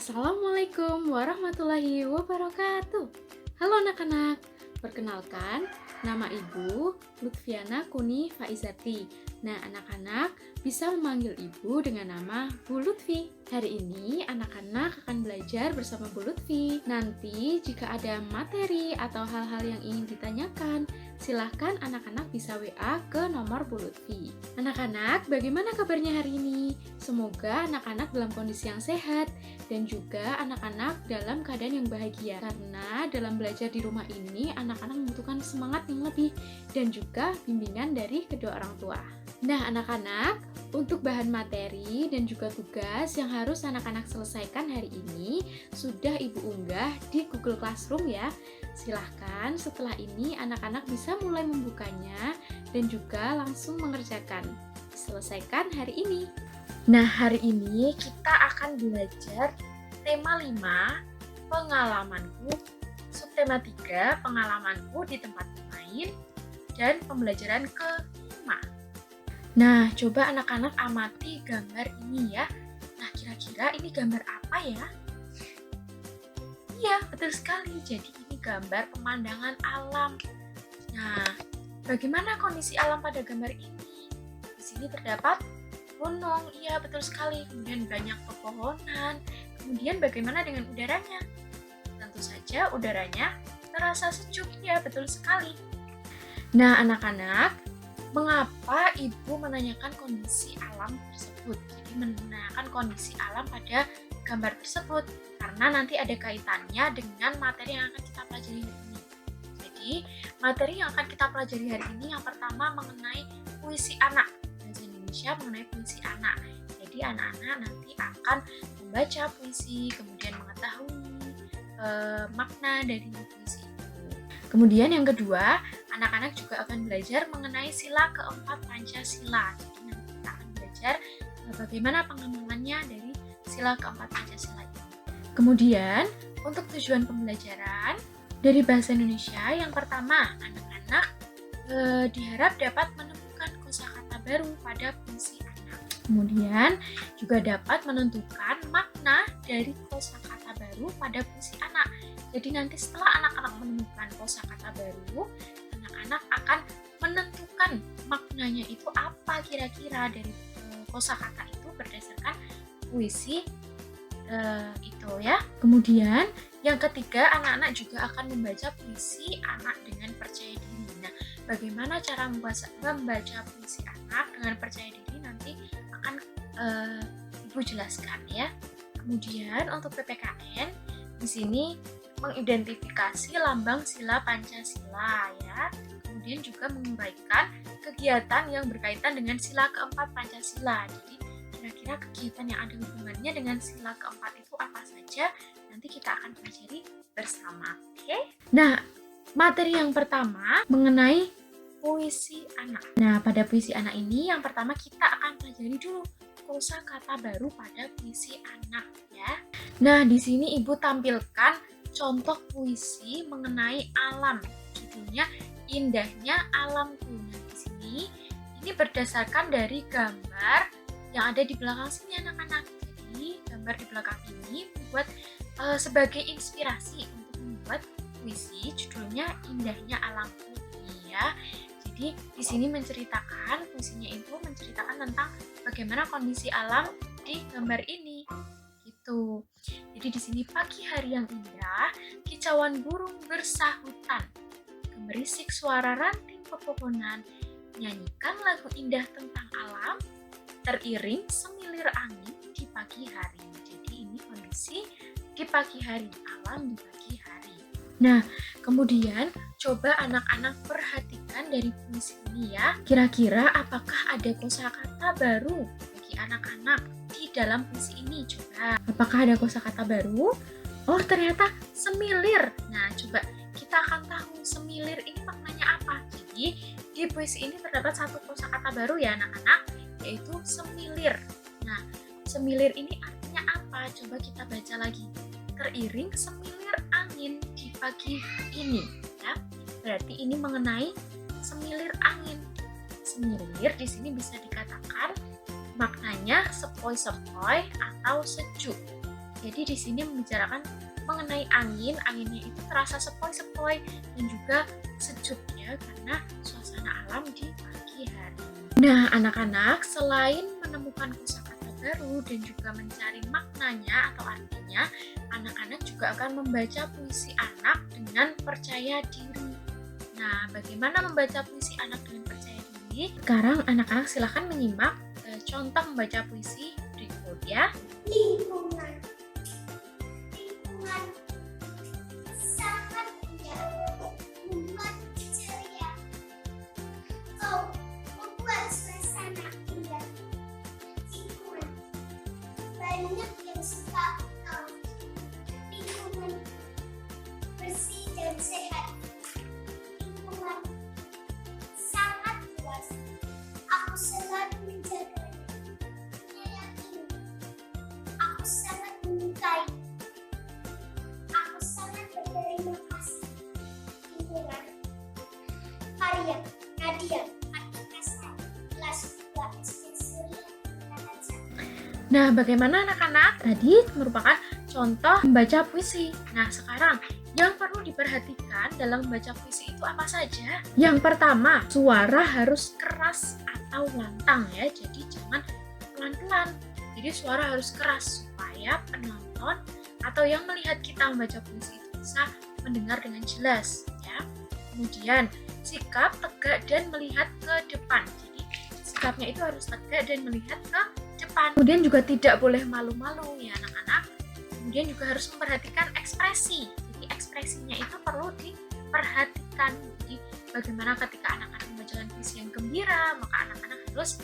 Assalamualaikum warahmatullahi wabarakatuh. Halo anak-anak, perkenalkan nama Ibu Lutfiana Kuni Faizati. Nah, anak-anak bisa memanggil Ibu dengan nama Bu Lutfi. Hari ini anak-anak akan belajar bersama Bu Lutfi. Nanti jika ada materi atau hal-hal yang ingin ditanyakan, silahkan anak-anak bisa WA ke nomor Bu Lutfi. Anak-anak, bagaimana kabarnya hari ini? Semoga anak-anak dalam kondisi yang sehat dan juga anak-anak dalam keadaan yang bahagia. Karena dalam belajar di rumah ini, anak-anak membutuhkan semangat yang lebih dan juga bimbingan dari kedua orang tua. Nah, anak-anak, untuk bahan materi dan juga tugas yang harus anak-anak selesaikan hari ini sudah Ibu unggah di Google Classroom ya. Silahkan setelah ini anak-anak bisa mulai membukanya dan juga langsung mengerjakan. Selesaikan hari ini. Nah, hari ini kita akan belajar tema 5, pengalamanku, subtema 3, pengalamanku di tempat bermain, dan pembelajaran ke-5. Nah, coba anak-anak amati gambar ini ya. Nah, kira-kira ini gambar apa ya? Iya, betul sekali. Jadi ini gambar pemandangan alam. Nah, bagaimana kondisi alam pada gambar ini? Di sini terdapat gunung, iya betul sekali. Kemudian banyak pepohonan. Kemudian bagaimana dengan udaranya? Tentu saja udaranya terasa sejuk, ya betul sekali. Nah, anak-anak, mengapa Ibu menanyakan kondisi alam tersebut? Jadi menanyakan kondisi alam pada gambar tersebut karena nanti ada kaitannya dengan materi yang akan kita pelajari hari ini. Jadi, materi yang akan kita pelajari hari ini yang pertama mengenai puisi anak. Bahasa Indonesia mengenai puisi anak. Jadi, anak-anak nanti akan membaca puisi, kemudian mengetahui makna dari puisi itu. Kemudian yang kedua, anak-anak juga akan belajar mengenai sila keempat Pancasila. Jadi nanti kita akan belajar bagaimana pengamalannya dari sila keempat Pancasila ini. Kemudian, untuk tujuan pembelajaran dari bahasa Indonesia, yang pertama, anak-anak diharap dapat menemukan kosakata baru pada puisi anak. Kemudian, juga dapat menentukan makna dari kosakata baru pada puisi anak. Jadi nanti setelah anak-anak menemukan kosakata baru, anak-anak akan menentukan maknanya itu apa kira-kira dari kosakata itu berdasarkan puisi itu ya. Kemudian yang ketiga, anak-anak juga akan membaca puisi anak dengan percaya diri. Nah, bagaimana cara membaca puisi anak dengan percaya diri nanti akan Ibu jelaskan ya. Kemudian untuk PPKN di sini mengidentifikasi lambang sila Pancasila ya. Kemudian juga menguraikan kegiatan yang berkaitan dengan sila keempat Pancasila. Jadi kira-kira kegiatan yang ada hubungannya dengan sila keempat itu apa saja? Nanti kita akan pelajari bersama, oke? Nah, materi yang pertama mengenai puisi anak. Nah, pada puisi anak ini yang pertama kita akan pelajari dulu kosakata baru pada puisi anak ya. Nah, di sini Ibu tampilkan contoh puisi mengenai alam. Judulnya Indahnya Alamku. Nah, di sini ini berdasarkan dari gambar yang ada di belakang sini anak-anak. Jadi, gambar di belakang ini membuat sebagai inspirasi untuk membuat puisi judulnya Indahnya Alamku ini ya. Jadi, di sini menceritakan, puisinya itu menceritakan tentang bagaimana kondisi alam di gambar ini. Gitu. Jadi di sini pagi hari yang indah, kicauan burung bersahutan, gemerisik suara ranting pepohonan, nyanyikan lagu indah tentang alam, teriring semilir angin di pagi hari. Jadi ini kondisi di pagi hari, alam di pagi hari. Nah, kemudian coba anak-anak perhatikan dari puisi ini ya. Kira-kira apakah ada kosakata baru bagi anak-anak di dalam puisi ini? Coba, apakah ada kosakata baru? Oh, ternyata semilir. Nah, coba kita akan tahu semilir ini maknanya apa. Jadi, di puisi ini terdapat satu kosakata baru ya anak-anak, yaitu semilir. Nah, semilir ini artinya apa? Coba kita baca lagi. Teriring semilir angin di pagi ini ya. Berarti ini mengenai semilir angin. Semilir di sini bisa dikatakan maknanya sepoi-sepoi atau sejuk. Jadi di sini membicarakan mengenai angin, anginnya itu terasa sepoi-sepoi dan juga sejuk ya karena suasana alam di pagi hari. Nah, anak-anak selain menemukan kosakata baru dan juga mencari maknanya atau artinya, anak-anak juga akan membaca puisi anak dengan percaya diri. Nah, bagaimana membaca puisi anak dengan percaya diri? Sekarang anak-anak silahkan menyimak contoh membaca puisi berikut ya. Lingkungan. Lingkungan sangat indah, membuat ceria. Kau membuat suasana indah. Lingkungan banyak yang suka kau. Lingkungan bersih dan sehat. Lingkungan sangat luas. Aku selalu menjaga. Aku sangat menyukai. Aku sangat berterima kasih. Lingkungan. Karya Nadia Artikasa kelas 2 SD Surya Natansah. Nah, bagaimana anak-anak? Tadi merupakan contoh membaca puisi. Nah, sekarang yang perlu diperhatikan dalam membaca puisi itu apa saja? Yang pertama, suara harus keras atau lantang ya. Jadi jangan pelan-pelan. Jadi suara harus keras supaya penonton atau yang melihat kita membaca puisi itu bisa mendengar dengan jelas ya. Kemudian sikap tegak dan melihat ke depan. Jadi sikapnya itu harus tegak dan melihat ke depan. Kemudian juga tidak boleh malu-malu ya anak-anak. Kemudian juga harus memperhatikan ekspresi. Jadi ekspresinya itu perlu diperhatikan. Jadi bagaimana ketika anak-anak membacakan puisi yang gembira, maka anak-anak harus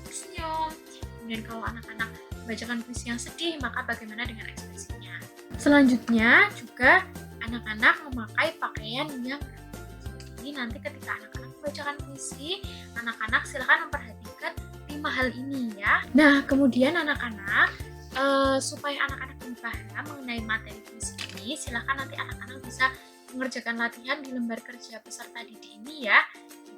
senyum. Kemudian kalau anak-anak membacakan puisi yang sedih, maka bagaimana dengan ekspresinya. Selanjutnya juga anak-anak memakai pakaian yang rapi. Jadi nanti ketika anak-anak membacakan puisi, anak-anak silakan memperhatikan 5 hal ini ya. Nah, kemudian anak-anak supaya anak-anak lebih paham mengenai materi puisi ini, silakan nanti anak-anak bisa mengerjakan latihan di lembar kerja peserta didik ini ya.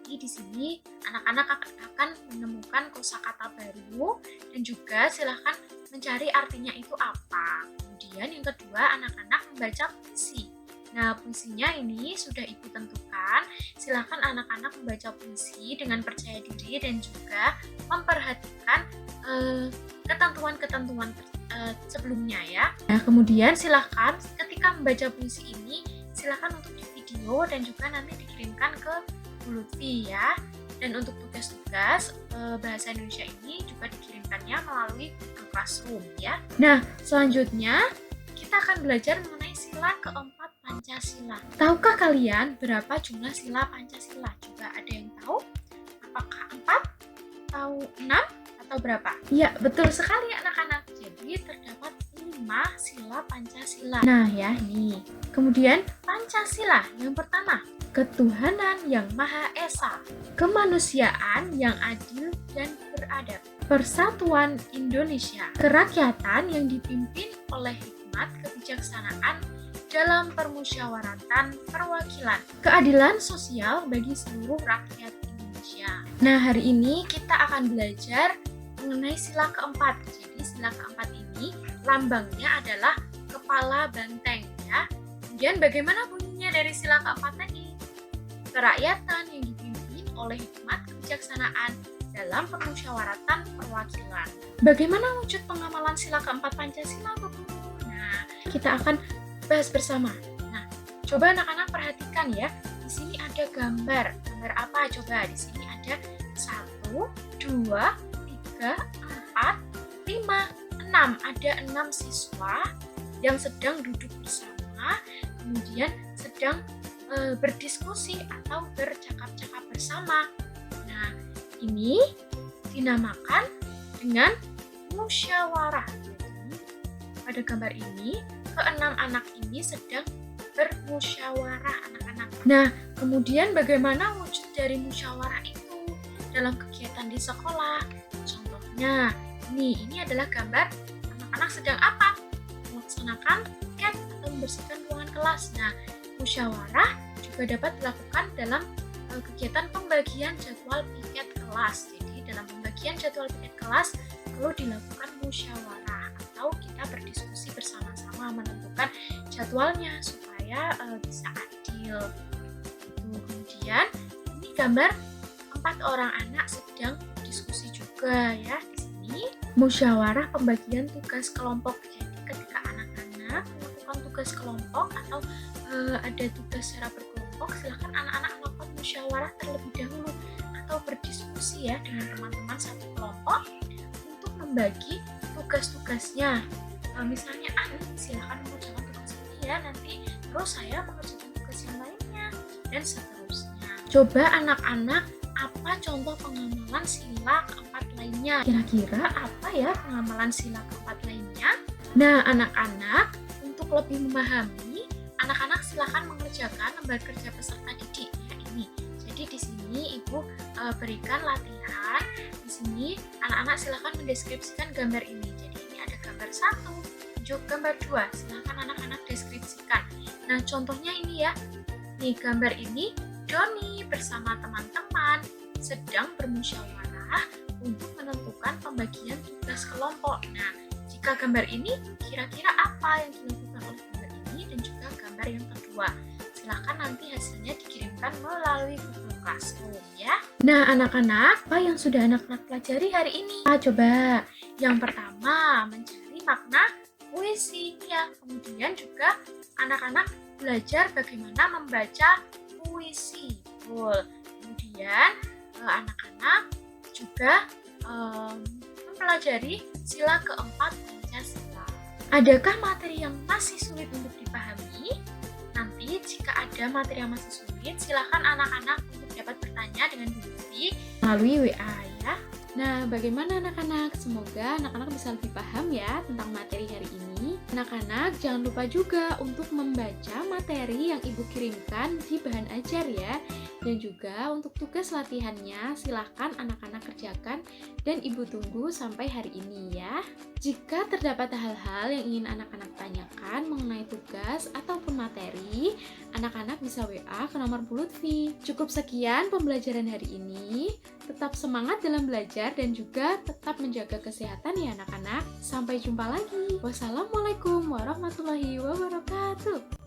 Jadi di sini anak-anak akan menemukan kosakata baru dan juga silahkan mencari artinya itu apa. Kemudian yang kedua, anak-anak membaca puisi. Nah, puisinya ini sudah Ibu tentukan. Silahkan anak-anak membaca puisi dengan percaya diri dan juga memperhatikan ketentuan-ketentuan sebelumnya ya. Nah, kemudian silahkan ketika membaca puisi ini, silahkan untuk di video dan juga nanti dikirimkan ke Bu Lutfi ya. Dan untuk tugas-tugas bahasa Indonesia ini juga dikirimkannya melalui Google Classroom ya. Nah, selanjutnya kita akan belajar mengenai sila keempat Pancasila. Tahukah kalian berapa jumlah sila Pancasila? Coba ada yang tahu? Apakah 4 atau 6 atau berapa? Iya, betul sekali anak-anak. Jadi terdapat 5 sila Pancasila. Nah ya, nih. Kemudian Pancasila yang pertama, ketuhanan yang Maha Esa, kemanusiaan yang adil dan beradab, persatuan Indonesia, kerakyatan yang dipimpin oleh hikmat kebijaksanaan dalam permusyawaratan perwakilan, keadilan sosial bagi seluruh rakyat Indonesia. Nah, hari ini kita akan belajar mengenai sila keempat. Jadi sila keempat ini lambangnya adalah kepala banteng ya. Kemudian bagaimana bunyinya dari sila keempat tadi? Kerakyatan yang dipimpin oleh hikmat kebijaksanaan dalam permusyawaratan perwakilan. Bagaimana wujud pengamalan sila keempat Pancasila, Bu? Nah, kita akan bahas bersama. Nah, coba anak-anak perhatikan ya. Di sini ada gambar. Gambar apa? Coba di sini ada 1, 2, 3, 4, 5, 6. Ada 6 siswa yang sedang duduk bersama, kemudian sedang berdiskusi atau bercakap-cakap bersama. Nah, ini dinamakan dengan musyawarah. Jadi, pada gambar ini, keenam anak ini sedang bermusyawarah anak-anak. Nah, kemudian bagaimana wujud dari musyawarah itu dalam kegiatan di sekolah? Contohnya, ini adalah gambar anak-anak sedang apa? Melaksanakan piket atau membersihkan ruangan kelas. Nah, musyawarah juga dapat dilakukan dalam kegiatan pembagian jadwal piket kelas. Jadi dalam pembagian jadwal piket kelas perlu dilakukan musyawarah atau kita berdiskusi bersama-sama menentukan jadwalnya supaya bisa adil. Kemudian ini gambar 4 orang anak sedang berdiskusi juga ya. Di sini musyawarah pembagian tugas kelompok. Jadi ketika anak-anak melakukan tugas kelompok atau ada tugas secara berkelompok, silakan anak-anak melakukan musyawarah terlebih dahulu atau berdiskusi ya dengan teman-teman satu kelompok untuk membagi tugas-tugasnya. Misalnya silakan mengerjakan tugas ini ya, nanti terus saya mengerjakan tugas yang lainnya dan seterusnya. Coba anak-anak, apa contoh pengamalan sila keempat lainnya? Kira-kira apa ya pengamalan sila keempat lainnya? Nah, anak-anak, untuk lebih memahami, anak-anak silakan mengerjakan lembar kerja peserta didik ya ini. Jadi di sini Ibu berikan latihan. Di sini anak-anak silakan mendeskripsikan gambar ini. Jadi ini ada gambar 1, gambar 2. Silakan anak-anak deskripsikan. Nah, contohnya ini ya. Nih, gambar ini Doni bersama teman-teman sedang bermusyawarah untuk menentukan pembagian tugas kelompok. Nah, jika gambar ini kira-kira apa yang dilakukan oleh gambar ini dan juga gambar yang kedua. Silakan nanti hasilnya dikirimkan melalui Google Classroom ya. Nah, anak-anak, apa yang sudah anak-anak pelajari hari ini? Coba yang pertama mencari makna puisi ya. Kemudian juga anak-anak belajar bagaimana membaca puisi. Betul. Kemudian anak-anak juga mempelajari sila keempat Pancasila. Adakah materi yang masih sulit untuk dipahami? Nanti jika ada materi yang masih sulit, silakan anak-anak untuk dapat bertanya dengan Bu Lutfi melalui WA ya. Nah, bagaimana anak-anak? Semoga anak-anak bisa lebih paham ya tentang materi hari ini. Anak-anak, jangan lupa juga untuk membaca materi yang Ibu kirimkan di bahan ajar ya. Dan juga untuk tugas latihannya, silahkan anak-anak kerjakan dan Ibu tunggu sampai hari ini ya. Jika terdapat hal-hal yang ingin anak-anak tanyakan mengenai tugas ataupun materi, anak-anak bisa WA ke nomor Bu Lutfi. Cukup sekian pembelajaran hari ini. Tetap semangat dalam belajar dan juga tetap menjaga kesehatan ya anak-anak. Sampai jumpa lagi. Wassalamualaikum warahmatullahi wabarakatuh.